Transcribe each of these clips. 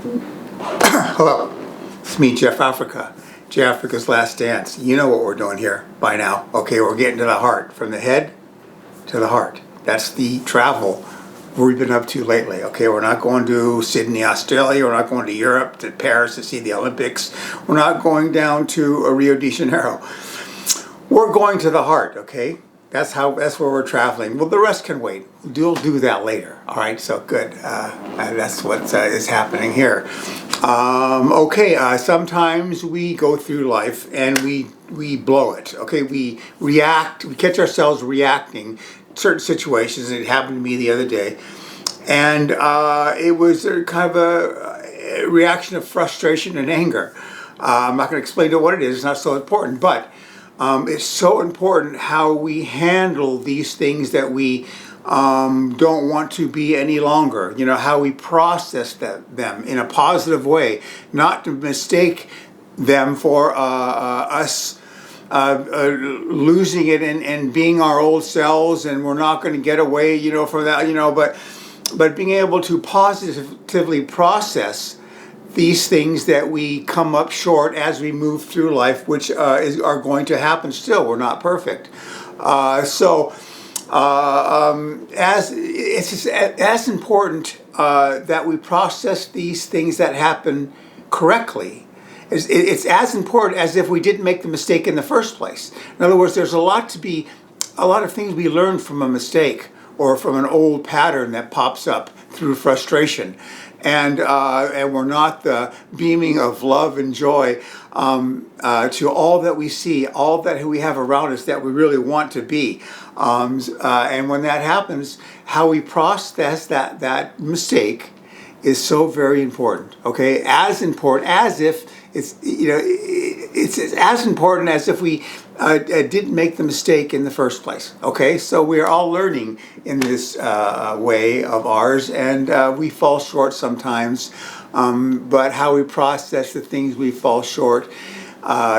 Hello, it's me, Jeff Africa. Jeff Africa's Last Dance. You know what we're doing here by now. Okay, we're getting to the heart, from the head to the heart. That's the travel we've been up to lately. Okay, we're not going to Sydney, Australia. We're not going to Europe, to Paris to see the Olympics. We're not going down to Rio de Janeiro. We're going to the heart. Okay, that's where we're traveling. Well, the rest can wait. We'll do that later. All right, so good. That's what is happening here. Sometimes we go through life and we blow it. Okay, we react. We catch ourselves reacting to certain situations. It happened to me the other day, and it was kind of a reaction of frustration and anger. I'm not going to explain what it is. It's not so important, but it's so important how we handle these things that we don't want to be any longer. You know, how we process them in a positive way, not to mistake them for us losing it and being our old selves, and we're not going to get away, from that, but being able to positively process these things that we come up short as we move through life, which are going to happen still. We're not perfect. As it's as important that we process these things that happen correctly. It's as important as if we didn't make the mistake in the first place. In other words, there's a lot of things we learn from a mistake or from an old pattern that pops up through frustration. And we're not the beaming of love and joy to all that we see, all that we have around us that we really want to be. And when that happens, how we process that mistake is so very important. Okay, as important as if it's as important as if we didn't make the mistake in the first place. Okay, so we're all learning in this way of ours, and we fall short sometimes. But how we process the things we fall short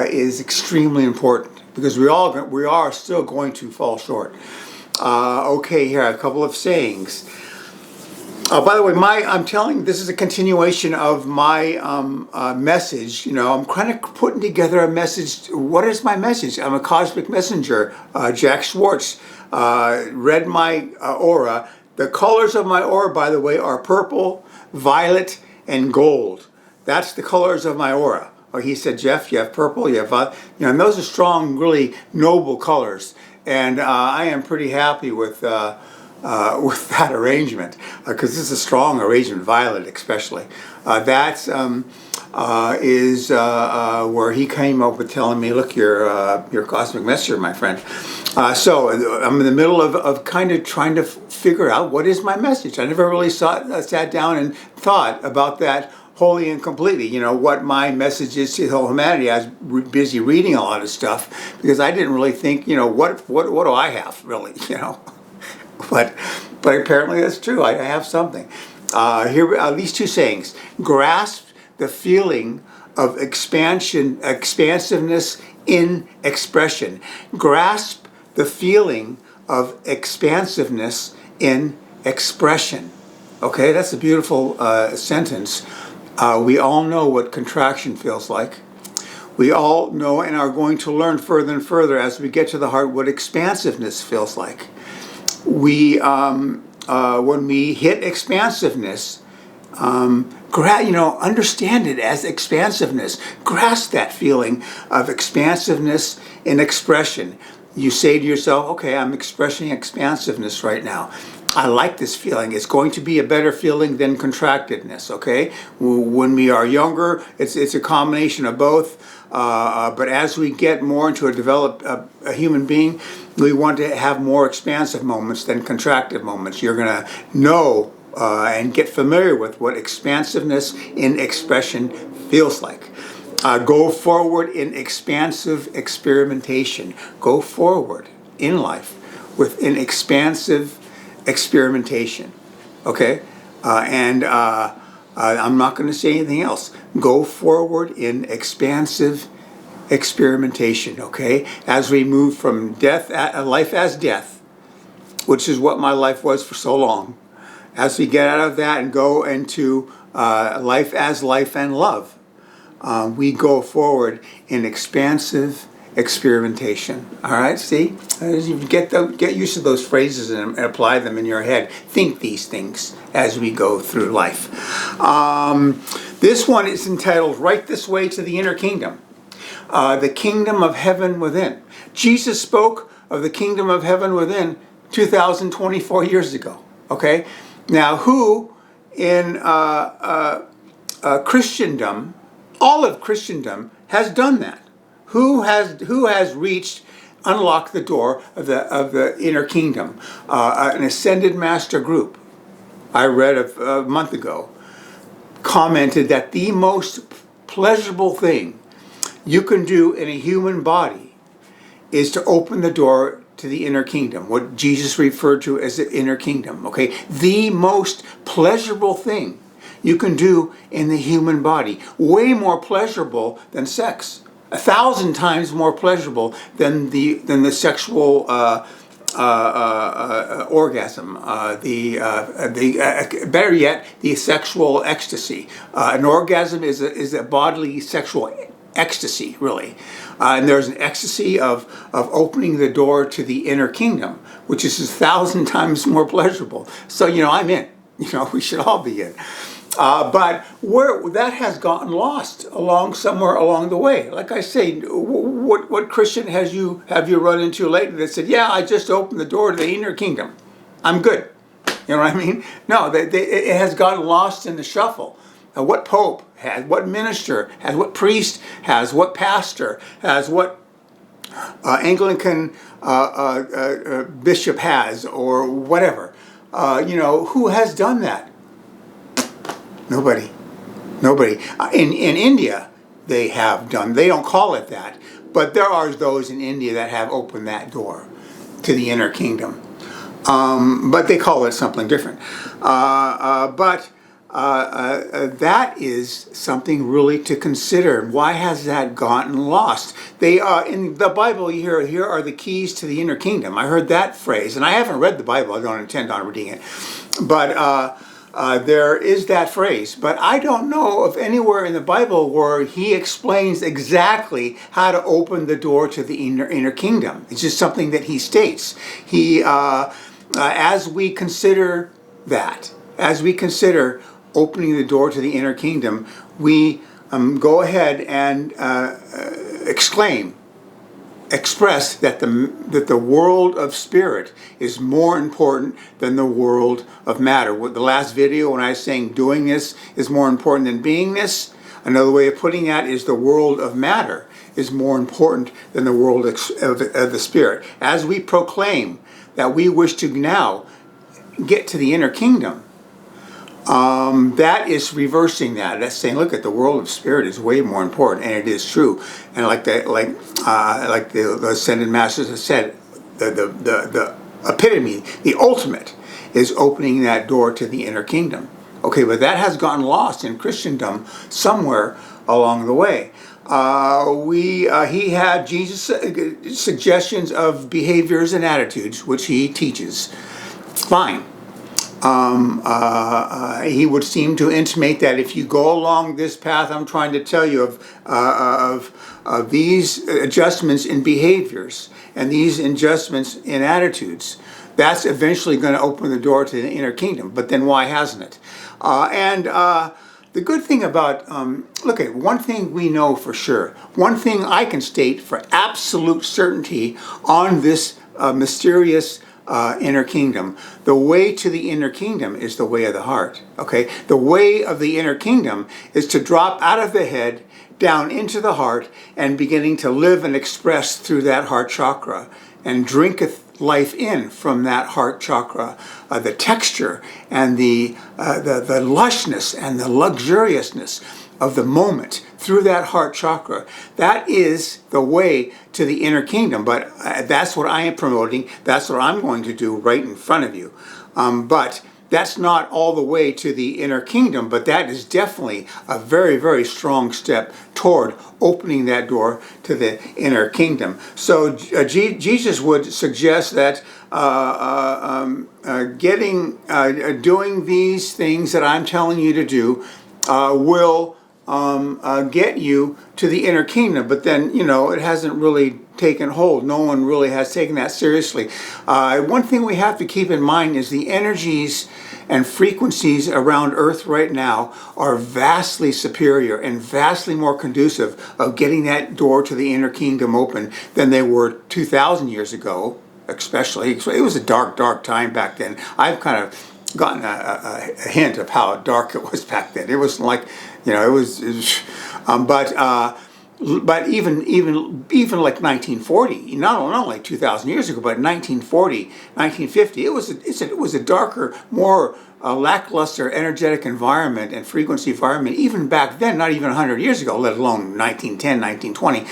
is extremely important, because we are still going to fall short. Here are a couple of sayings. By the way, this is a continuation of my message. I'm kind of putting together a message. What is my message? I'm a cosmic messenger. Jack Schwartz read my aura. The colors of my aura, by the way, are purple, violet, and gold. That's the colors of my aura. He said, Jeff, you have purple, you have violet. And those are strong, really noble colors. And I am pretty happy with that arrangement, because this is a strong arrangement, violet especially. That's is where he came up with telling me, look, you're a cosmic messenger, my friend. So I'm in the middle of kind of trying to figure out what is my message. I never really sat down and thought about that wholly and completely, what my message is to the whole humanity. I was busy reading a lot of stuff because I didn't really think, what do I have really, But apparently that's true. I have something. Here, these two sayings: grasp the feeling of expansiveness in expression. Grasp the feeling of expansiveness in expression. Okay, that's a beautiful sentence. We all know what contraction feels like. We all know and are going to learn further and further as we get to the heart what expansiveness feels like. When we hit expansiveness, understand it as expansiveness. Grasp that feeling of expansiveness in expression. You say to yourself, okay, I'm expressing expansiveness right now. I like this feeling. It's going to be a better feeling than contractedness, okay? When we are younger, it's a combination of both. But as we get more into a human being, we want to have more expansive moments than contracted moments. You're going to know and get familiar with what expansiveness in expression feels like. Go forward in expansive experimentation. Go forward in life with an expansive experimentation. Okay? I'm not going to say anything else. Go forward in expansive experimentation, okay? As we move from life as death, which is what my life was for so long, as we get out of that and go into life as life and love. We go forward in expansive experimentation. All right, see? As you get used to those phrases and apply them in your head. Think these things as we go through life. This one is entitled Right This Way to the Inner Kingdom. The kingdom of heaven within. Jesus spoke of the kingdom of heaven within 2024 years ago. Okay? Now, who in Christendom, all of Christendom, has done that? Who has reached, unlocked the door of the inner kingdom? An ascended master group, I read a month ago, commented that the most pleasurable thing you can do in a human body is to open the door to the inner kingdom, what Jesus referred to as the inner kingdom. Okay, the most pleasurable thing you can do in the human body, way more pleasurable than sex. 1,000 times more pleasurable than the sexual orgasm. Better yet, the sexual ecstasy. An orgasm is a bodily sexual ecstasy, really. And there's an ecstasy of opening the door to the inner kingdom, which is 1,000 times more pleasurable. So, I'm in. We should all be in. But where that has gotten lost somewhere along the way. Like I say, what Christian have you run into lately that said, "Yeah, I just opened the door to the inner kingdom. I'm good." You know what I mean? No, it has gotten lost in the shuffle. What pope has, what minister has, what priest has, what pastor has, what Anglican bishop has, or whatever. Who has done that? Nobody. In India, they have done. They don't call it that, but there are those in India that have opened that door to the inner kingdom. But they call it something different. That is something really to consider. Why has that gotten lost? They in the Bible, you hear, here are the keys to the inner kingdom. I heard that phrase, and I haven't read the Bible. I don't intend on reading it, but there is that phrase. But I don't know of anywhere in the Bible where he explains exactly how to open the door to the inner kingdom. It's just something that he states. As we consider that, as we consider opening the door to the inner kingdom, we go ahead and express that the world of spirit is more important than the world of matter. The last video, when I was saying doing this is more important than being this, another way of putting that is the world of matter is more important than the world of the spirit. As we proclaim that we wish to now get to the inner kingdom, that is reversing that. That's saying, look, at the world of spirit is way more important, and it is true. And like the ascended masters have said, the epitome, the ultimate, is opening that door to the inner kingdom. Okay, but that has gotten lost in Christendom somewhere along the way. He had Jesus' suggestions of behaviors and attitudes, which he teaches. Fine. He would seem to intimate that if you go along this path I'm trying to tell you of these adjustments in behaviors and these adjustments in attitudes, that's eventually going to open the door to the inner kingdom. But then why hasn't it? The good thing about, look at one thing we know for sure, one thing I can state for absolute certainty on this mysterious inner kingdom. The way to the inner kingdom is the way of the heart. Okay, the way of the inner kingdom is to drop out of the head down into the heart and beginning to live and express through that heart chakra and drinketh life in from that heart chakra, the texture and the lushness and the luxuriousness of the moment through that heart chakra. That is the way to the inner kingdom. But that's what I am promoting. That's what I'm going to do right in front of you. But that's not all the way to the inner kingdom, but that is definitely a very, very strong step toward opening that door to the inner kingdom. So Jesus would suggest that doing these things that I'm telling you to do will get you to the inner kingdom. But then, it hasn't really taken hold. No one really has taken that seriously. One thing we have to keep in mind is the energies and frequencies around Earth right now are vastly superior and vastly more conducive of getting that door to the inner kingdom open than they were 2,000 years ago, especially. It was a dark, dark time back then. I've kind of gotten a hint of how dark it was back then. It was like, but even like 1940, not only 2,000 years ago, but 1940, 1950, it was a darker, more lackluster energetic environment and frequency environment, even back then, not even 100 years ago, let alone 1910, 1920.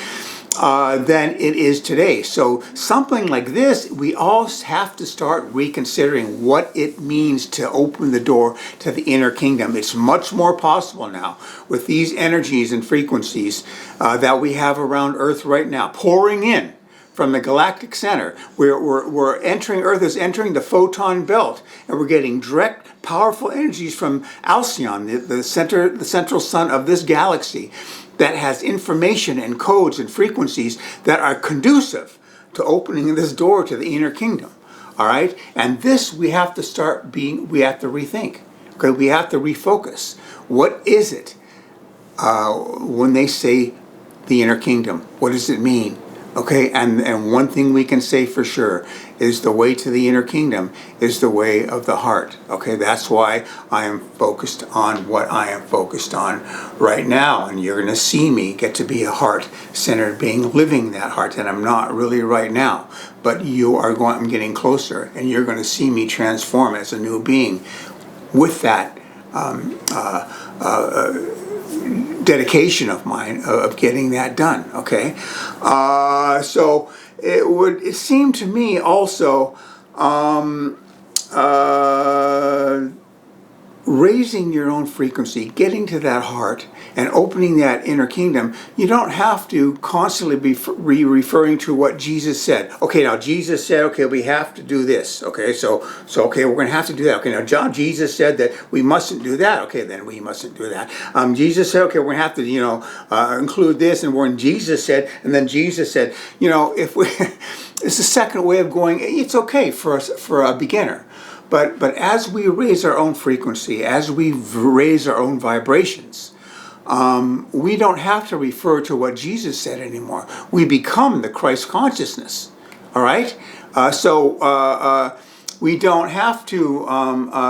Than it is today. So something like this, we all have to start reconsidering what it means to open the door to the inner kingdom. It's much more possible now with these energies and frequencies that we have around Earth right now, pouring in from the galactic center. We're entering, Earth is entering the photon belt, and we're getting direct, powerful energies from Alcyon, the central sun of this galaxy, that has information and codes and frequencies that are conducive to opening this door to the inner kingdom. All right? And this we have to we have to rethink. Okay? We have to refocus. What is it when they say the inner kingdom? What does it mean? Okay, and one thing we can say for sure is the way to the inner kingdom is the way of the heart. Okay, that's why I am focused on what I am focused on right now. And you're going to see me get to be a heart-centered being, living that heart. And I'm not really right now, but I'm getting closer, and you're going to see me transform as a new being with that dedication of mine of getting that done. Okay, so it seemed to me also raising your own frequency, getting to that heart, and opening that inner kingdom. You don't have to constantly be referring to what Jesus said. Okay, now Jesus said, okay, we have to do this. Okay, so okay, we're going to have to do that. Okay, now Jesus said that we mustn't do that. Okay, then we mustn't do that. Jesus said, okay, we're going to have to, include this, and when Jesus said, and then Jesus said, if we, it's a second way of going. It's okay for a beginner. But as we raise our own frequency, as we raise our own vibrations, we don't have to refer to what Jesus said anymore. We become the Christ consciousness. All right? So we don't have to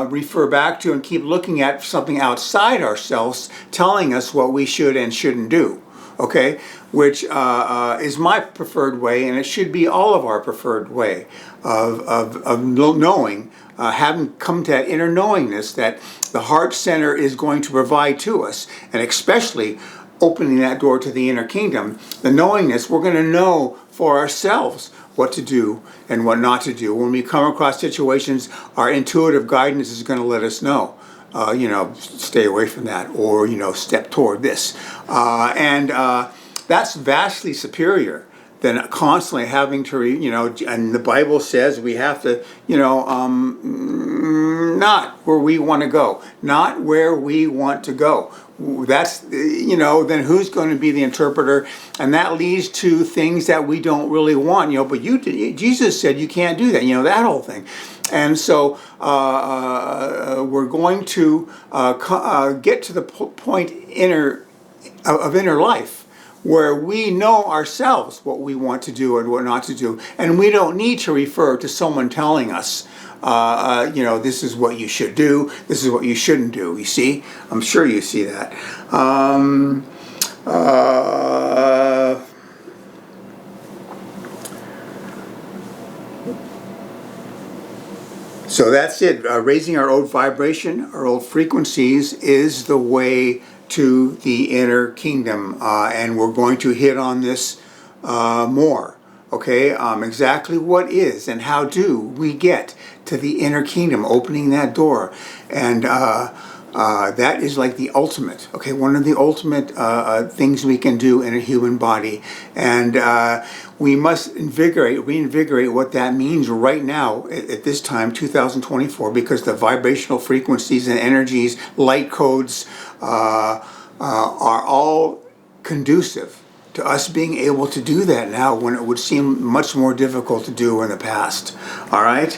refer back to and keep looking at something outside ourselves telling us what we should and shouldn't do. Okay? Which is my preferred way, and it should be all of our preferred way of knowing, having come to that inner knowingness that the heart center is going to provide to us, and especially opening that door to the inner kingdom, the knowingness, we're going to know for ourselves what to do and what not to do. When we come across situations, our intuitive guidance is going to let us know. Stay away from that, or, step toward this. And that's vastly superior than constantly having to, and the Bible says we have to, not where we want to go, not where we want to go. That's, then who's going to be the interpreter? And that leads to things that we don't really want, but Jesus said you can't do that, that whole thing. And so we're going to get to the point of inner life where we know ourselves what we want to do and what not to do. And we don't need to refer to someone telling us, this is what you should do, this is what you shouldn't do. You see? I'm sure you see that. So that's it. Raising our old vibration, our old frequencies is the way to the inner kingdom. And we're going to hit on this more. Okay, exactly what is and how do we get to the inner kingdom, opening that door. And That is like the ultimate, okay, one of the ultimate things we can do in a human body. And we must reinvigorate what that means right now at this time, 2024, because the vibrational frequencies and energies, light codes are all conducive to us being able to do that now when it would seem much more difficult to do in the past. All right?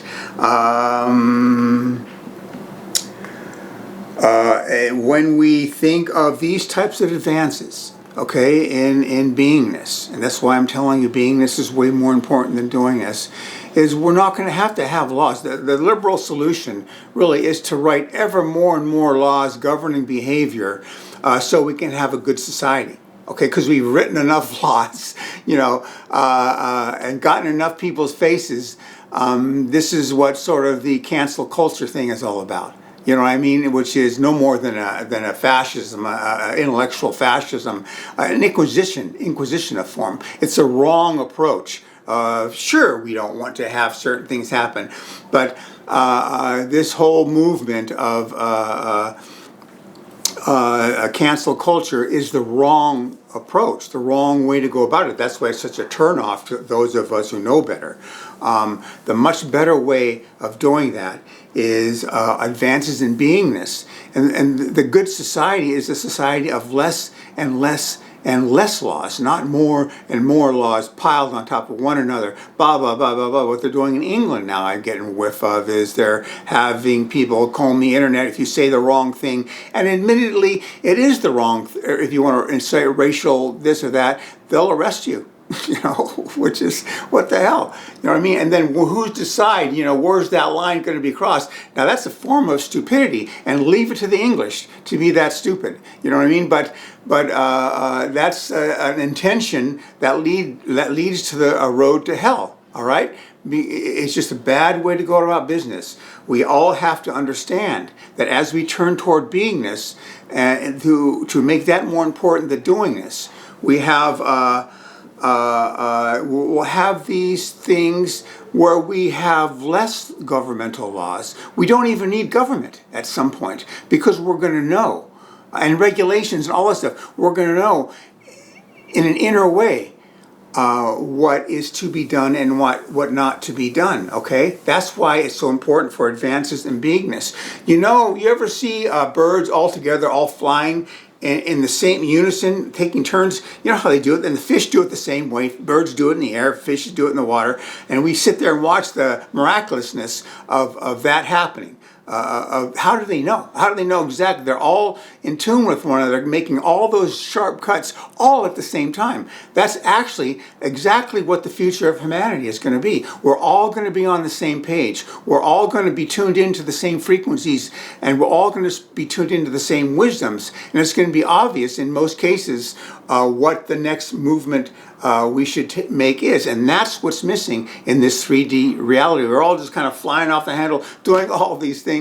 When we think of these types of advances, okay, in beingness, and that's why I'm telling you beingness is way more important than doing this, is we're not going to have laws. The liberal solution really is to write ever more and more laws governing behavior so we can have a good society. Okay, because we've written enough laws, and gotten enough people's faces. This is what sort of the cancel culture thing is all about. You know what I mean? Which is no more than a fascism, intellectual fascism, an inquisition of form. It's a wrong approach. Sure, we don't want to have certain things happen, but this whole movement of cancel culture is the wrong approach, the wrong way to go about it. That's why it's such a turnoff to those of us who know better. The much better way of doing that is advances in beingness. And the good society is a society of less and less and less laws, not more and more laws piled on top of one another. Blah, blah, blah, blah, blah. What they're doing in England now, I'm getting a whiff of, is they're having people comb the internet if you say the wrong thing. And admittedly, it is the wrong, if you want to incite racial this or that, they'll arrest you. Which is, what the hell? You know what I mean? And then who's decide, where's that line going to be crossed? Now that's a form of stupidity, and leave it to the English to be that stupid. You know what I mean? But that's an intention that leads to a road to hell. All right? It's just a bad way to go about business. We all have to understand that as we turn toward beingness, and to make that more important than doing this, we have we'll have these things where we have less governmental laws. We don't even need government at some point, because we're going to know, and regulations and all that stuff, we're going to know in an inner way what is to be done and what not to be done, okay? That's why it's so important for advances in beingness. You ever see birds all together, all flying in the same unison, taking turns? You know how they do it, and the fish do it the same way. Birds do it in the air, fishes do it in the water, and we sit there and watch the miraculousness of that happening. How do they know? How do they know exactly? They're all in tune with one another, making all those sharp cuts all at the same time. That's actually exactly what the future of humanity is going to be. We're all going to be on the same page. We're all going to be tuned into the same frequencies, and we're all going to be tuned into the same wisdoms. And it's going to be obvious in most cases what the next movement we should make is. And that's what's missing in this 3D reality. We're all just kind of flying off the handle, doing all these things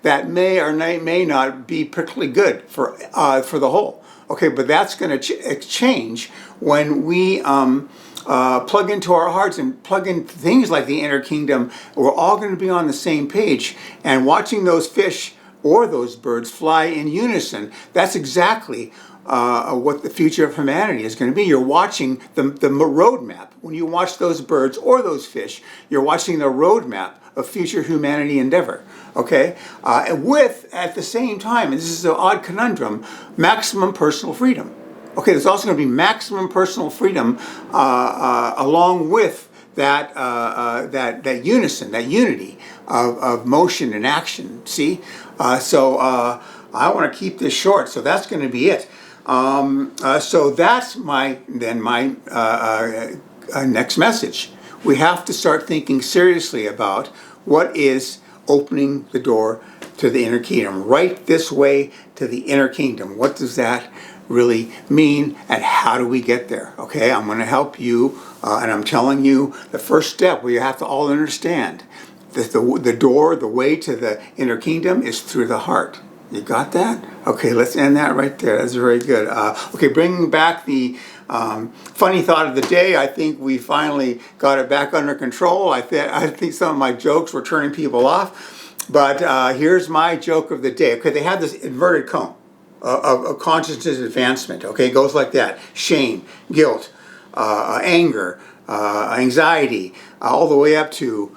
that may or may not be particularly good for the whole. Okay, but that's going to change when we plug into our hearts and plug in things like the inner kingdom. We're all going to be on the same page, and watching those fish or those birds fly in unison, that's exactly what the future of humanity is going to be. You're watching the roadmap. When you watch those birds or those fish, you're watching the roadmap of future humanity endeavor. Okay? With, at the same time, and this is an odd conundrum, maximum personal freedom. Okay, there's also going to be maximum personal freedom along with that unison, that unity of motion and action. See? So I want to keep this short, so that's going to be it. So that's my next message. We have to start thinking seriously about what is opening the door to the inner kingdom. Right this way to the inner kingdom. What does that really mean, and how do we get there? Okay, I'm going to help you, and I'm telling you the first step where you have to all understand that the door, the way to the inner kingdom is through the heart. You got that? Okay, let's end that right there. That's very good. Okay, bringing back the funny thought of the day. I think we finally got it back under control. I think some of my jokes were turning people off. But here's my joke of the day. Okay, they have this inverted cone of consciousness advancement. Okay, it goes like that: shame, guilt, anger, anxiety, all the way up to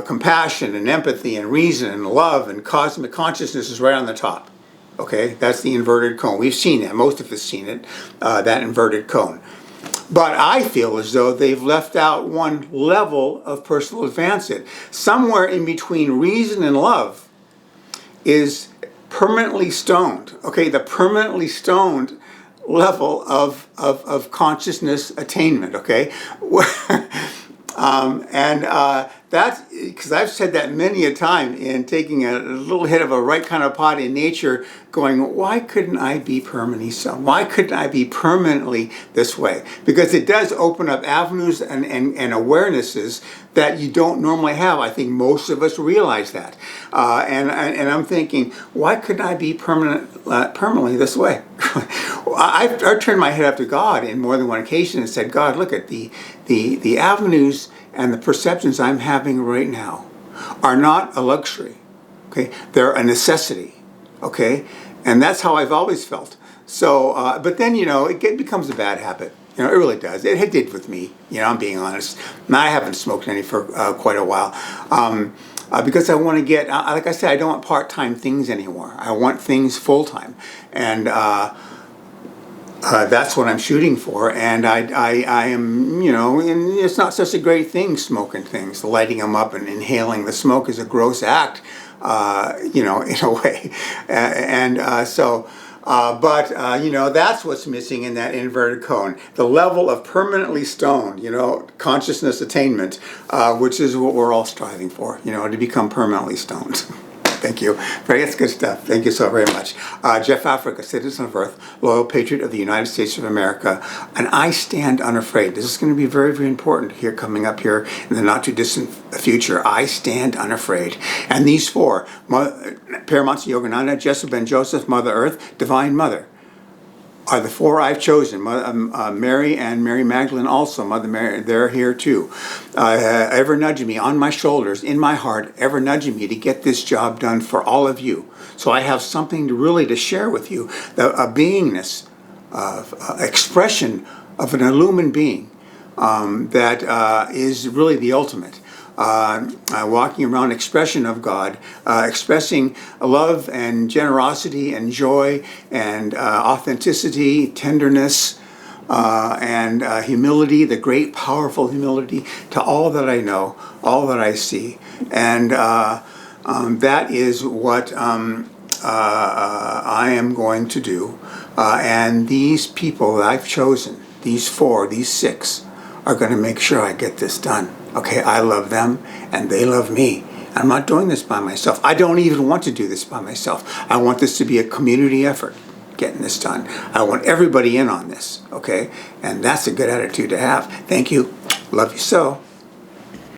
compassion and empathy and reason and love, and cosmic consciousness is right on the top. Okay, that's the inverted cone. We've seen that. Most of us seen it, that inverted cone. But I feel as though they've left out one level of personal advancement. Somewhere in between reason and love is permanently stoned. Okay, the permanently stoned level of consciousness attainment. Okay, that's because I've said that many a time in taking a little hit of a right kind of pot in nature, going, why couldn't I be permanently so? Why couldn't I be permanently this way? Because it does open up avenues and awarenesses that you don't normally have. I think most of us realize that. And I'm thinking, why couldn't I be permanently this way? I've turned my head up to God in more than one occasion and said, God, look at the avenues and the perceptions I'm having right now are not a luxury, okay? They're a necessity, okay? And that's how I've always felt. So, but then, it becomes a bad habit. It really does. It did with me, I'm being honest. And I haven't smoked any for quite a while. Because I want to get, like I said, I don't want part-time things anymore. I want things full-time. And that's what I'm shooting for, and I am, and it's not such a great thing, smoking things. Lighting them up and inhaling the smoke is a gross act, in a way. That's what's missing in that inverted cone. The level of permanently stoned, consciousness attainment, which is what we're all striving for, to become permanently stoned. Thank you. That's good stuff. Thank you so very much. Jeff Africa, citizen of Earth, loyal patriot of the United States of America, and I stand unafraid. This is going to be very, very important here, coming up here in the not too distant future. I stand unafraid. And these four, Paramahansa Yogananda, Jessup Ben Joseph, Mother Earth, Divine Mother, are the four I've chosen. Mary and Mary Magdalene also, Mother Mary, they're here too. Ever nudging me on my shoulders, in my heart, ever nudging me to get this job done for all of you. So I have something to share with you, a beingness, expression of an illumined being that is really the ultimate. Walking around expression of God, expressing love and generosity and joy and authenticity, tenderness, and humility, the great powerful humility to all that I know, all that I see. And that is what I am going to do. And these people that I've chosen, these four, these six, are going to make sure I get this done. Okay, I love them and they love me. I'm not doing this by myself. I don't even want to do this by myself. I want this to be a community effort, getting this done. I want everybody in on this, okay? And that's a good attitude to have. Thank you. Love you so.